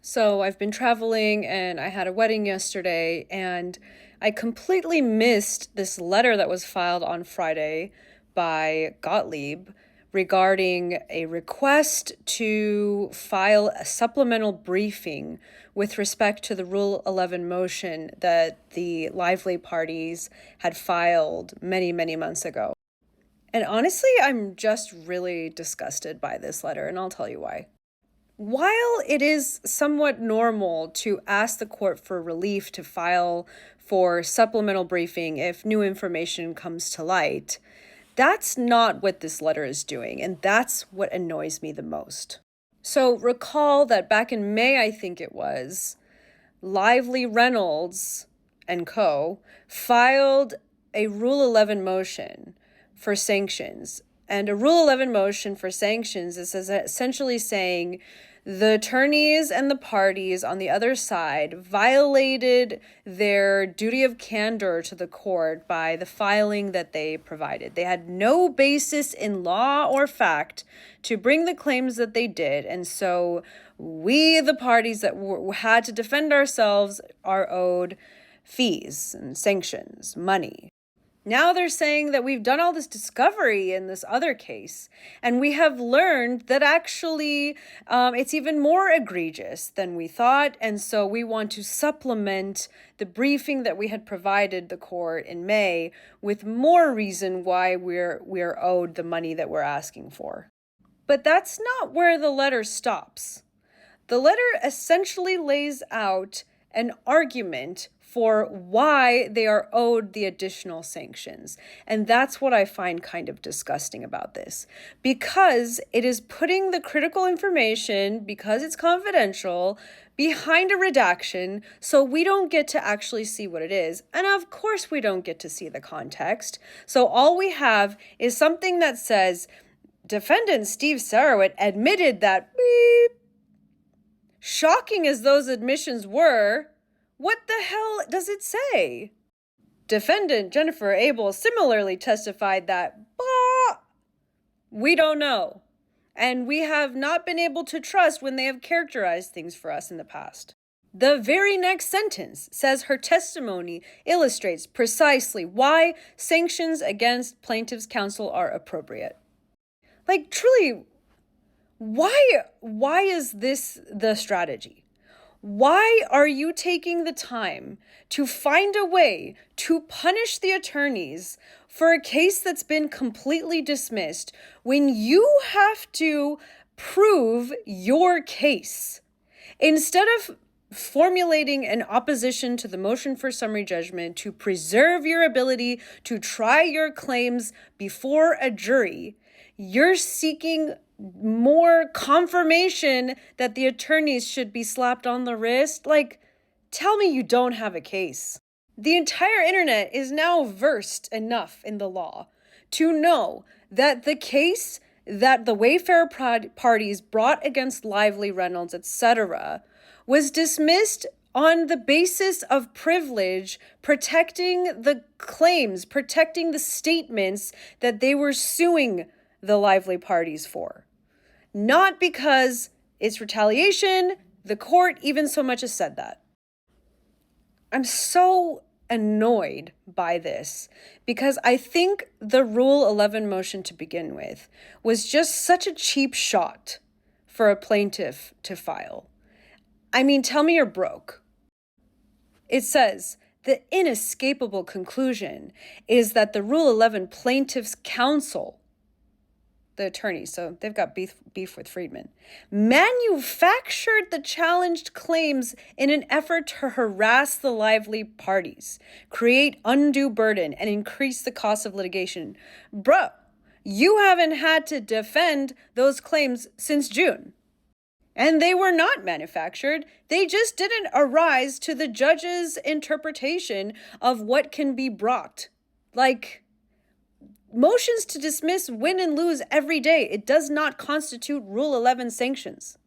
So I've been traveling and I had a wedding yesterday, and I completely missed this letter that was filed on Friday by Gottlieb regarding a request to file a supplemental briefing with respect to the Rule 11 motion that the Lively parties had filed many, many months ago. And honestly, I'm just really disgusted by this letter, and I'll tell you why. While it is somewhat normal to ask the court for relief to file for supplemental briefing if new information comes to light, that's not what this letter is doing, and that's what annoys me the most. So recall that back in May, I think it was, Lively Reynolds and co. filed a Rule 11 motion for sanctions. And a Rule 11 motion for sanctions is essentially saying the attorneys and the parties on the other side violated their duty of candor to the court by the filing that they provided. They had no basis in law or fact to bring the claims that they did, and so we, the parties that had to defend ourselves, are owed fees and sanctions, money. Now they're saying that we've done all this discovery in this other case, and we have learned that actually it's even more egregious than we thought, and so we want to supplement the briefing that we had provided the court in May with more reason why we're owed the money that we're asking for. But that's not where the letter stops. The letter essentially lays out an argument for why they are owed the additional sanctions. And that's what I find kind of disgusting about this, because it is putting the critical information, because it's confidential, behind a redaction, so we don't get to actually see what it is. And of course we don't get to see the context. So all we have is something that says, defendant Steve Sarowit admitted that beep. Shocking as those admissions were, what the hell does it say? Defendant Jennifer Abel similarly testified that, we don't know, and we have not been able to trust when they have characterized things for us in the past. The very next sentence says her testimony illustrates precisely why sanctions against plaintiff's counsel are appropriate. Like, truly, why is this the strategy? Why are you taking the time to find a way to punish the attorneys for a case that's been completely dismissed when you have to prove your case? Instead of formulating an opposition to the motion for summary judgment to preserve your ability to try your claims before a jury, you're seeking more confirmation that the attorneys should be slapped on the wrist. Like, tell me you don't have a case. The entire internet is now versed enough in the law to know that the case that the Wayfarer parties brought against Lively, Reynolds, etc., was dismissed on the basis of privilege, protecting the claims, protecting the statements that they were suing the Lively parties for. Not because it's retaliation. The court even so much as said that. I'm so annoyed by this because I think the Rule 11 motion to begin with was just such a cheap shot for a plaintiff to file. I mean, tell me you're broke. It says, the inescapable conclusion is that the Rule 11 plaintiff's counsel, the attorney, so they've got beef with Friedman, manufactured the challenged claims in an effort to harass the Lively parties, create undue burden, and increase the cost of litigation. Bro, you haven't had to defend those claims since June. And they were not manufactured. They just didn't arise to the judge's interpretation of what can be brought. Like, motions to dismiss win and lose every day. It does not constitute Rule 11 sanctions.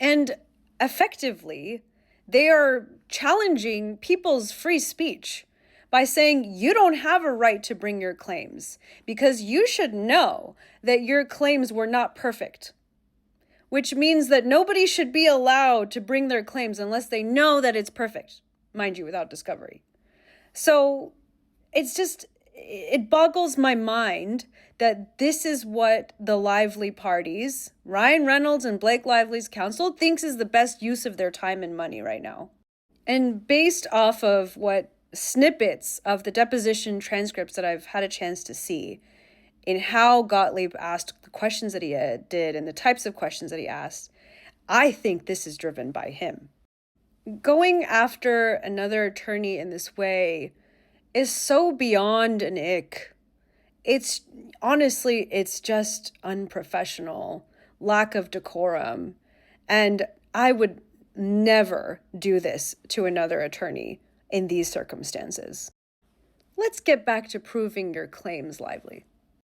And effectively, they are challenging people's free speech by saying you don't have a right to bring your claims because you should know that your claims were not perfect. which means that nobody should be allowed to bring their claims unless they know that it's perfect, mind you, without discovery. So it boggles my mind that this is what the Lively parties, Ryan Reynolds and Blake Lively's counsel, thinks is the best use of their time and money right now. And based off of what snippets of the deposition transcripts that I've had a chance to see, in how Gottlieb asked the questions that he did and the types of questions that he asked, I think this is driven by him. Going after another attorney in this way is so beyond an ick. It's honestly, it's just unprofessional, lack of decorum, and I would never do this to another attorney in these circumstances. Let's get back to proving your claims, Lively.